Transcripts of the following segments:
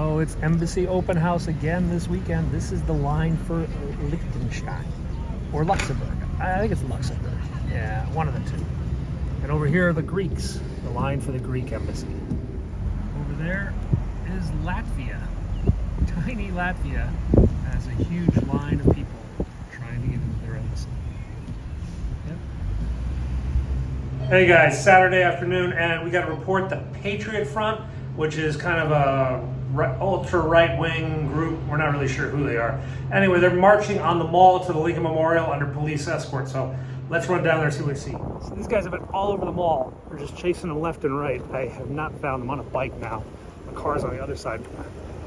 So it's Embassy Open House again this weekend. This is the line for Liechtenstein or Luxembourg. I think it's Luxembourg. Yeah, one of the two. And over here are the Greeks, the line for the Greek embassy. Over there is Latvia. Tiny Latvia has a huge line of people trying to get into their embassy. Yep. Hey guys, Saturday afternoon, and we got to report the Patriot Front, which is kind of a ultra right-wing group. We're not really sure who they are. Anyway, they're marching on the mall to the Lincoln Memorial under police escort. So let's run down there and see what we see. So these guys have been all over the mall. They're just chasing them left and right. I have not found them on a bike now. The car's on the other side.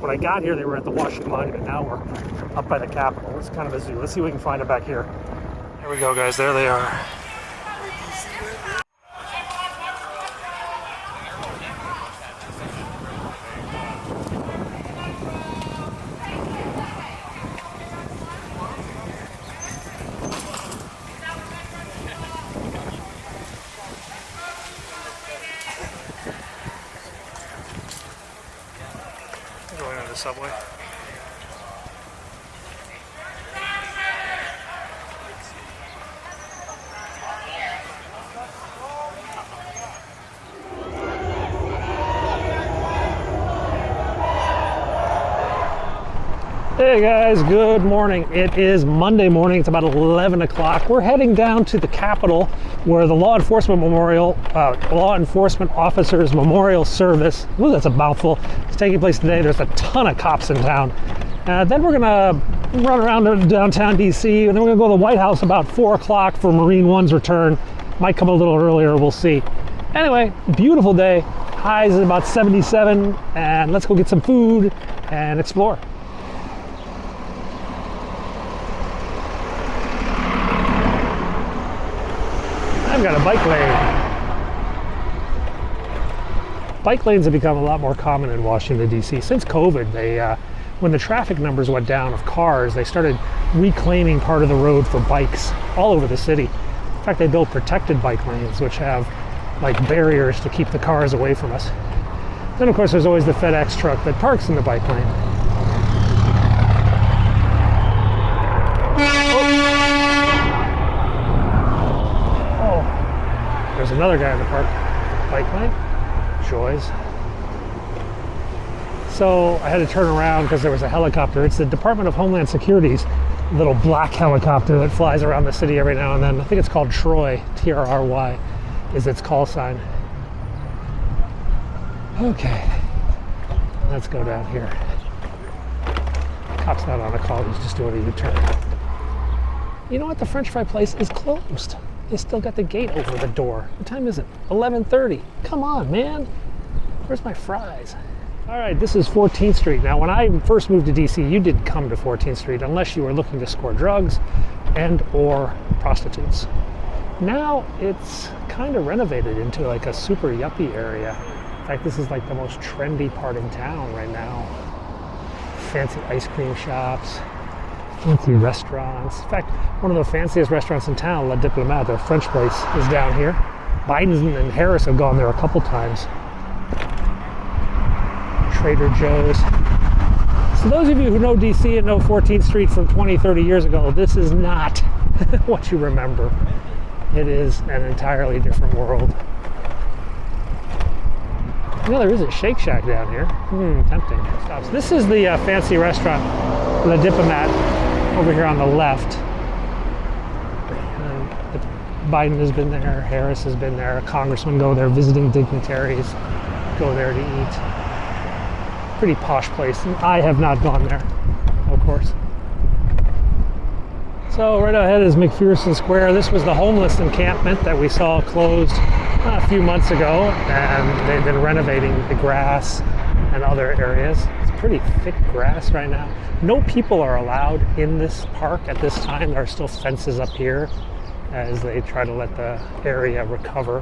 When I got here, they were at the Washington Monument. Now we're up by the Capitol. It's kind of a zoo. Let's see if we can find them back here. There we go, guys. There they are. Going on the subway. Hey guys, good morning. It is Monday morning. It's about 11 o'clock. We're heading down to the Capitol where the Law Enfocement Officers Memorial Service, ooh, that's a mouthful, is taking place today. There's a ton of cops in town. Then we're gonna run around downtown DC, and then we're gonna go to the White House about 4 o'clock for Marine One's return. Might come a little earlier, we'll see. Anyway, beautiful day. Highs at about 77, and let's go get some food and explore. I've got a bike lane. Bike lanes have become a lot more common in Washington, D.C. Since COVID, when the traffic numbers went down of cars, they started reclaiming part of the road for bikes all over the city. In fact, they built protected bike lanes, which have like barriers to keep the cars away from us. Then, of course, there's always the FedEx truck that parks in the bike lane. There's another guy in the park bike lane. Joys. So I had to turn around because there was a helicopter. It's the Department of Homeland Security's little black helicopter that flies around the city every now and then. I think it's called Troy, T-R-R-Y, is its call sign. Okay, let's go down here. Cop's not on a call, he's just doing a U-turn. You know what? The French fry place is closed. They still got the gate over the door. What time is it? 11:30. Come on, man. Where's my fries? All right, this is 14th Street. Now, when I first moved to DC, you didn't come to 14th Street unless you were looking to score drugs and or prostitutes. Now, it's kind of renovated into like a super yuppie area. In fact, this is like the most trendy part of town right now. Fancy ice cream shops. Fancy restaurants. In fact, one of the fanciest restaurants in town, La Diplomate, their French place, is down here. Biden and Harris have gone there a couple times. Trader Joe's. So those of you who know DC and know 14th Street from 20, 30 years ago, this is not what you remember. It is an entirely different world. You know, there is a Shake Shack down here. Tempting. Stops. This is the fancy restaurant, La Diplomate. Over here on the left. Biden has been there, Harris has been there, congressmen go there, visiting dignitaries go there to eat. Pretty posh place. I have not gone there, of course. So right ahead is McPherson Square. This was the homeless encampment that we saw closed a few months ago, and they've been renovating the grass and other areas. It's pretty thick grass right now. No people are allowed in this park at this time. There are still fences up here as they try to let the area recover.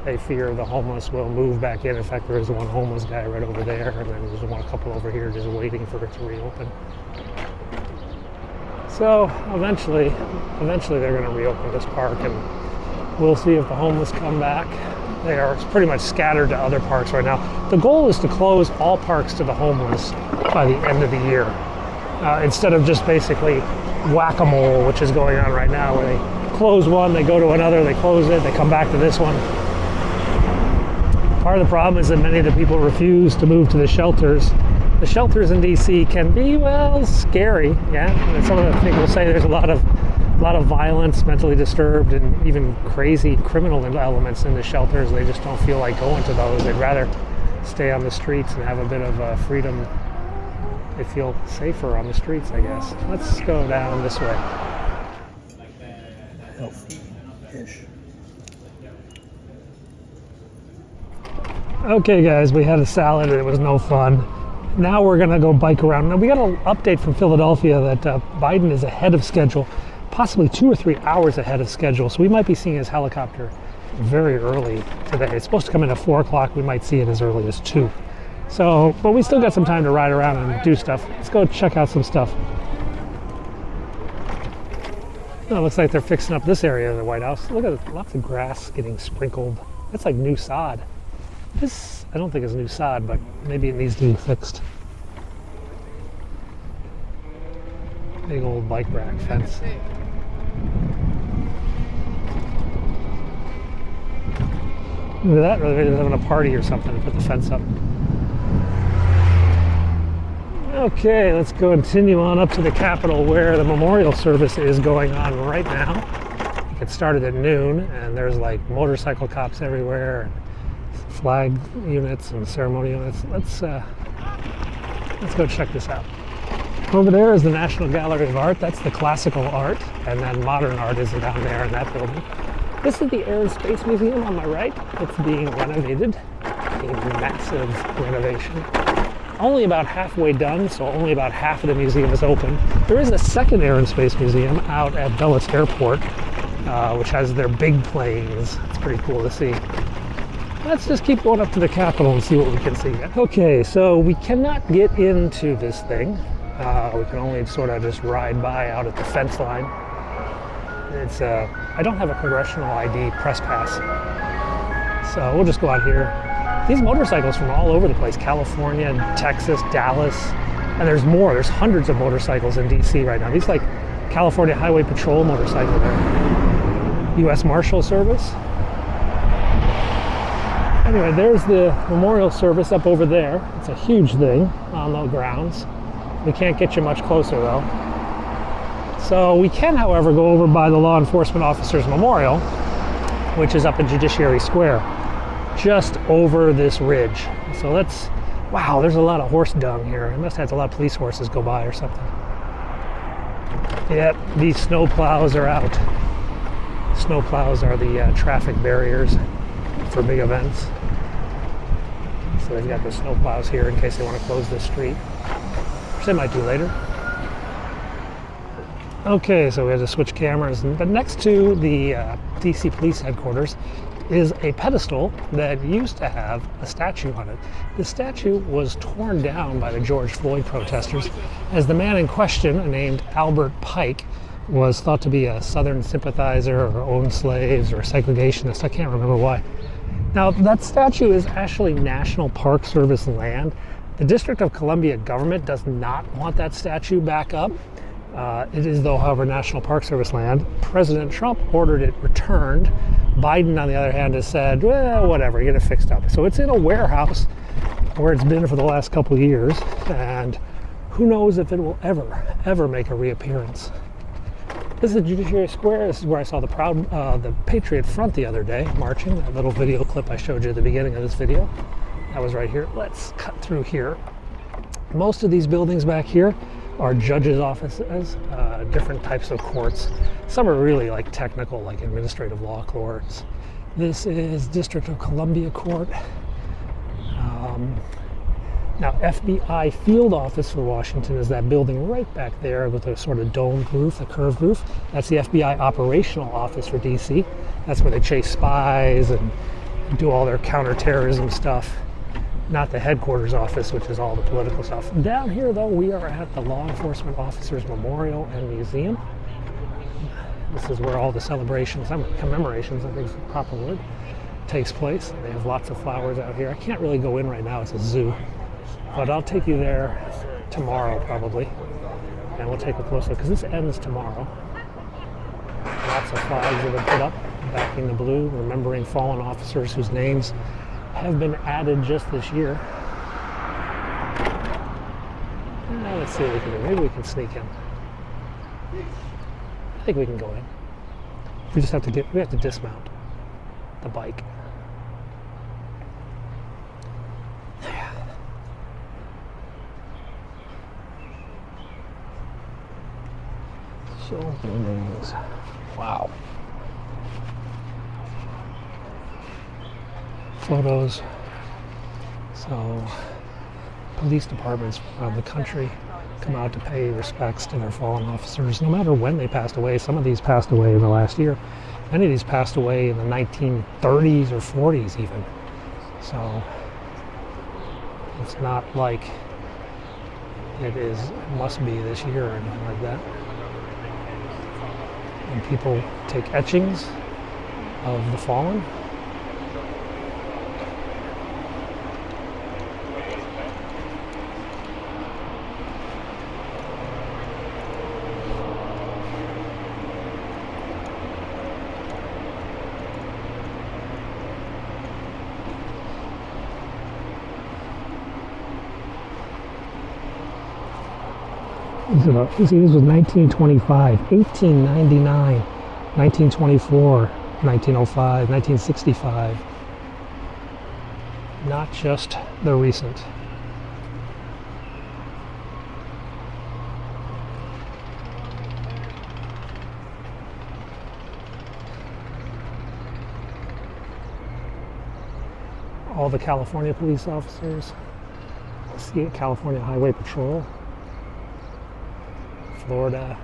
They fear the homeless will move back in. In fact, there is one homeless guy right over there, and then there's a couple over here just waiting for it to reopen. So eventually they're going to reopen this park, and we'll see if the homeless come back. They are pretty much scattered to other parks right now. The goal is to close all parks to the homeless by the end of the year, instead of just basically whack-a-mole, which is going on right now, where they close one, they go to another, they close it, they come back to this one. Part of the problem is that many of the people refuse to move to the shelters. The shelters in DC can be, well, scary, yeah. And some of the people say there's a lot of violence, mentally disturbed, and even crazy criminal elements in the shelters. They just don't feel like going to those. They'd rather stay on the streets and have a bit of freedom. They feel safer on the streets, I guess. Let's go down this way. Healthy-ish. Okay, guys, we had a salad and it was no fun. Now we're gonna go bike around. Now we got an update from Philadelphia that Biden is ahead of schedule, possibly 2 or 3 hours ahead of schedule. So we might be seeing his helicopter very early today. It's supposed to come in at 4 o'clock. We might see it as early as 2. So, but we still got some time to ride around and do stuff. Let's go check out some stuff. Oh, it looks like they're fixing up this area of the White House. Look at it, lots of grass getting sprinkled. That's like new sod. This, I don't think it's new sod, but maybe it needs to be fixed. Big old bike rack fence. Look at that, they're having a party or something to put the fence up. Okay, let's continue on up to the Capitol where the memorial service is going on right now. It started at noon and there's like motorcycle cops everywhere, and flag units and ceremony units. Let's go check this out. Over there is the National Gallery of Art. That's the classical art, and then modern art is down there in that building. This is the Air and Space Museum on my right. It's being renovated, a massive renovation. Only about halfway done, so only about half of the museum is open. There is a second Air and Space Museum out at Dulles Airport, which has their big planes. It's pretty cool to see. Let's just keep going up to the Capitol and see what we can see. Okay, so we cannot get into this thing. We can only sort of just ride by out at the fence line. It's I don't have a congressional ID press pass, so we'll just go out here. These motorcycles from all over the place, California, Texas, Dallas, and there's more. There's hundreds of motorcycles in DC right now. These like California Highway Patrol motorcycle there. U.S. Marshal Service. Anyway, there's the memorial service up over there. It's a huge thing on the grounds. We can't get you much closer though. So we can, however, go over by the Law Enforcement Officers Memorial, which is up in Judiciary Square, just over this ridge. So let's, wow, there's a lot of horse dung here. It must have had a lot of police horses go by or something. Yep, these snow plows are out. Snow plows are the traffic barriers for big events. So they've got the snow plows here in case they want to close this street, which they might do later. Okay, so we had to switch cameras, but next to the DC Police Headquarters is a pedestal that used to have a statue on it. The statue was torn down by the George Floyd protesters, as the man in question, named Albert Pike, was thought to be a Southern sympathizer or owned slaves or a segregationist. I can't remember why. Now, that statue is actually National Park Service land. The District of Columbia government does not want that statue back up. It is, though, however, National Park Service land. President Trump ordered it returned. Biden, on the other hand, has said, well, whatever, get it fixed up. So it's in a warehouse where it's been for the last couple of years, and who knows if it will ever make a reappearance. This is Judiciary Square. This is where I saw the Patriot Front the other day marching. That little video clip I showed you at the beginning of this video. That was right here. Let's cut through here. Most of these buildings back here are judges' offices, different types of courts. Some are really like technical, like administrative law courts. This is District of Columbia Court. Now, FBI field office for Washington is that building right back there with a sort of domed roof, a curved roof. That's the FBI operational office for DC. That's where they chase spies and do all their counterterrorism stuff. Not the headquarters office, which is all the political stuff. Down here, though, we are at the Law Enforcement Officers Memorial and Museum. This is where all the celebrations, commemorations, I think is the proper word, takes place. They have lots of flowers out here. I can't really go in right now, it's a zoo. But I'll take you there tomorrow probably. And we'll take a closer look, because this ends tomorrow. Lots of flags that have been put up, backing the blue, remembering fallen officers whose names have been added just this year. Let's see what we can do. Maybe we can sneak in. I think we can go in. We just have to we have to dismount the bike. So buildings. Wow. Photos. So police departments around the country come out to pay respects to their fallen officers, no matter when they passed away. Some of these passed away in the last year. Many of these passed away in the 1930s or 40s even. So it's not like it must be this year or anything like that. And people take etchings of the fallen. This was 1925, 1899, 1924, 1905, 1965. Not just the recent. All the California police officers, see it, California Highway Patrol, Florida.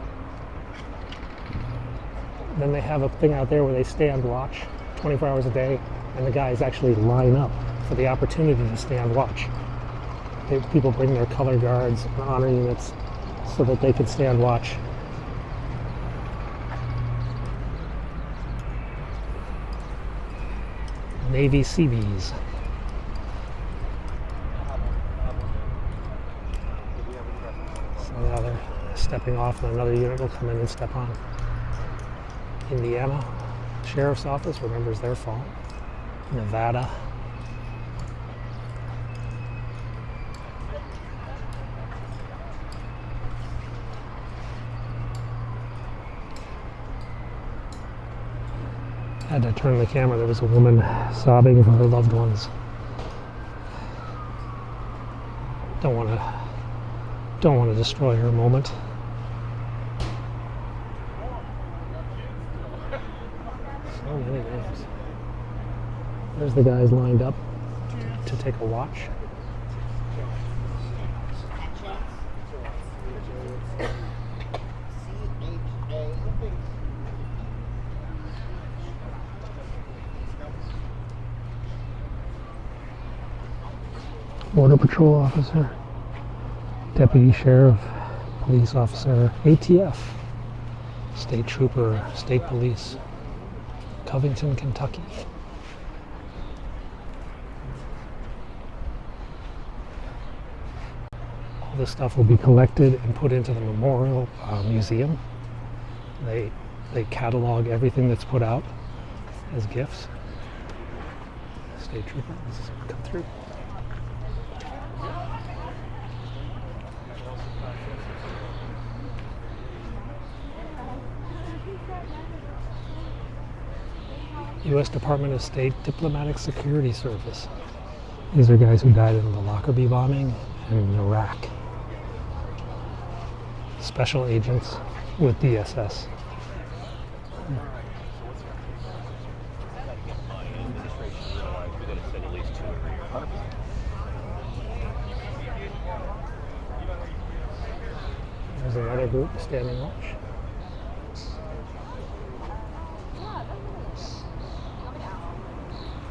Then they have a thing out there where they stand watch 24 hours a day, and the guys actually line up for the opportunity to stand watch. People bring their color guards and honor units so that they can stand watch. Navy Seabees. So now they're stepping off, and another unit will come in and step on. Indiana Sheriff's Office remembers their fall. Nevada. I had to turn the camera. There was a woman sobbing for her loved ones. Don't want to destroy her moment. So many names. There's the guys lined up to take a watch. Border Patrol officer, deputy sheriff, police officer, ATF, state trooper, state police, Covington, Kentucky. All this stuff will be collected and put into the Memorial Museum. They catalog everything that's put out as gifts. State trooper, let's come through. U.S. Department of State Diplomatic Security Service. These are guys who died in the Lockerbie bombing in Iraq. Special agents with DSS. There's another group standing watch.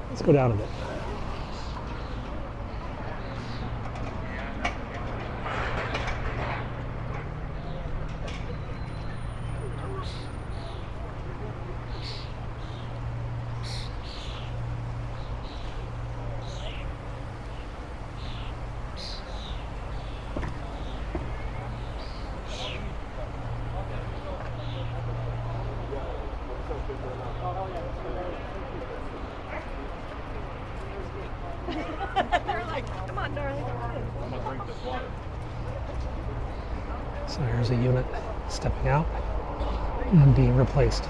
Let's go down a bit. They're like, come on, darling. I'm gonna drink this water. So here's a unit stepping out and being replaced.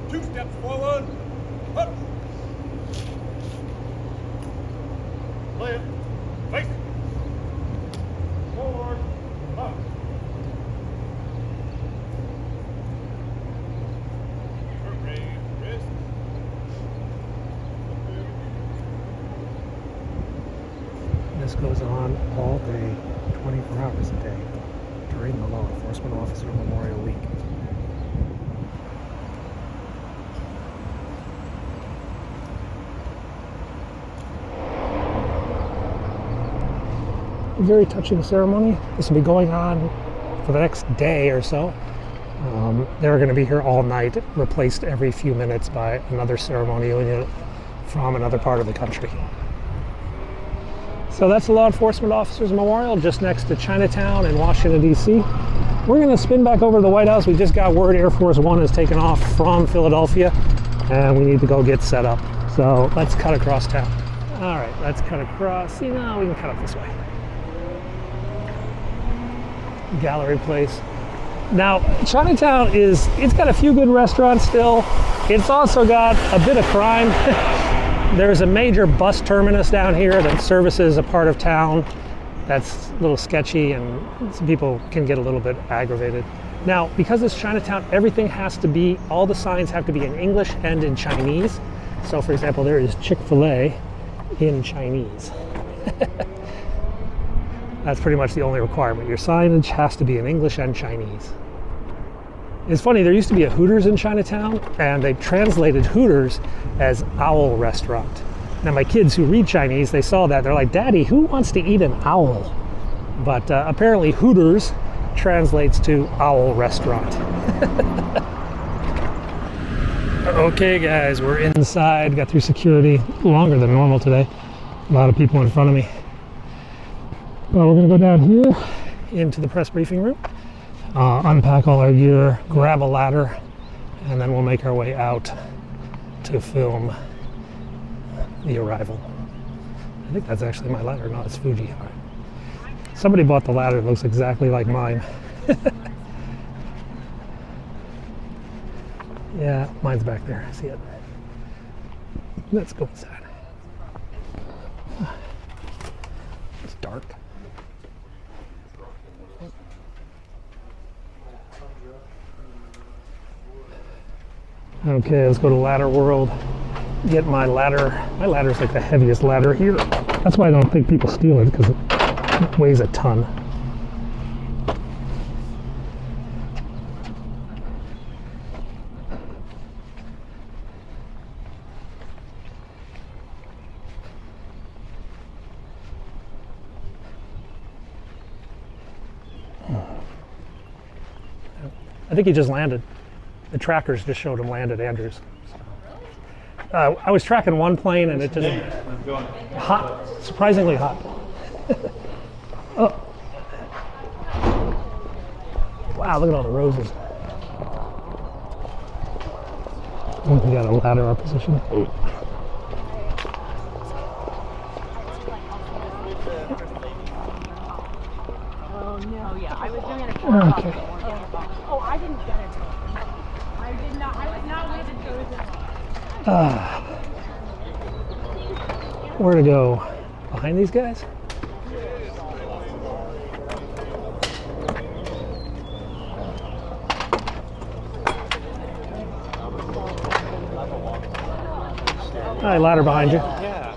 Two steps forward. Up. Left. Face. Forward. Up. Raise wrist. This goes on all day, 24 hours a day, during the Law Enforcement Officer Memorial Week. A very touching ceremony. This will be going on for the next day or so. They're going to be here all night, replaced every few minutes by another ceremonial unit from another part of the country. So that's the Law Enforcement Officers Memorial just next to Chinatown in Washington, D.C. We're going to spin back over to the White House. We just got word Air Force One has taken off from Philadelphia, and we need to go get set up. So let's cut across town. All right, let's cut across. See, now we can cut up this way. Gallery Place. Now, Chinatown it's got a few good restaurants still. It's also got a bit of crime. There's a major bus terminus down here that services a part of town that's a little sketchy, and some people can get a little bit aggravated. Now, because it's Chinatown, everything has to be, all the signs have to be in English and in Chinese. So, for example, there is Chick-fil-A in Chinese. That's pretty much the only requirement. Your signage has to be in English and Chinese. It's funny, there used to be a Hooters in Chinatown, and they translated Hooters as owl restaurant. Now my kids who read Chinese, they saw that, they're like, Daddy, who wants to eat an owl? But apparently Hooters translates to owl restaurant. Okay guys, we're inside, got through security, longer than normal today. A lot of people in front of me. Well, we're gonna go down here into the press briefing room, unpack all our gear, grab a ladder, and then we'll make our way out to film the arrival. I think that's actually my ladder, no, it's Fuji. All right. Somebody bought the ladder that looks exactly like mine. Yeah, mine's back there, I see it. Let's go inside. It's dark. Okay, let's go to Ladder World. Get my ladder. My ladder's like the heaviest ladder here. That's why I don't think people steal it, because it weighs a ton. I think he just landed. The trackers just showed him land at Andrews. I was tracking one plane and it just hot, surprisingly hot. Oh. Wow, look at all the roses. We got a ladder our position. Oh no, yeah, I was doing it at Okay. Oh, I didn't get it. I did not. I was not with it. Where to go? Behind these guys? Hi, ladder behind you. Yeah.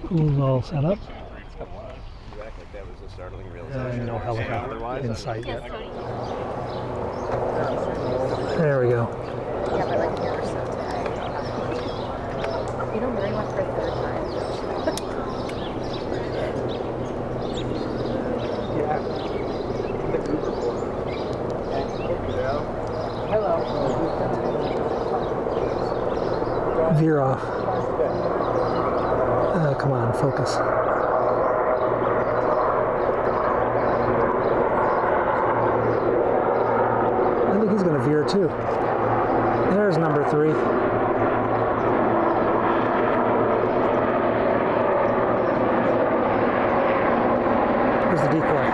Who's all set up? You act like that was a startling realization. No helicopter Otherwise, in sight yet. Yes, Tony. There we go. Yeah, but like here or so today. You know, Mary went for a third time. Veer off. Come on, focus. I think he's going to veer too. There's number 3. Here's the decoy.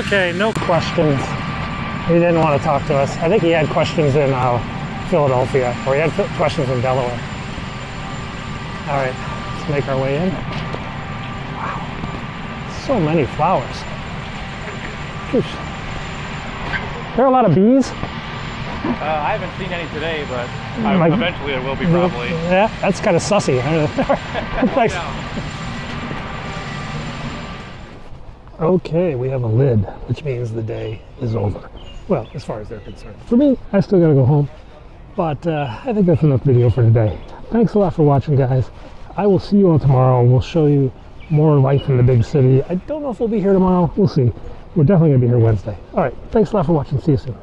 Okay, no questions. He didn't want to talk to us. I think he had questions in Philadelphia, or he had questions in Delaware. All right, let's make our way in. Wow, so many flowers. Gosh. There are a lot of bees. I haven't seen any today, but Like- eventually there will be probably. Yeah, that's kind of sussy. Thanks. Okay, we have a lid, which means the day is over. Well, as far as they're concerned. For me, I still gotta go home. But I think that's enough video for today. Thanks a lot for watching, guys. I will see you all tomorrow, and we'll show you more life in the big city. I don't know if we'll be here tomorrow. We'll see. We're definitely gonna be here Wednesday. All right, thanks a lot for watching. See you soon.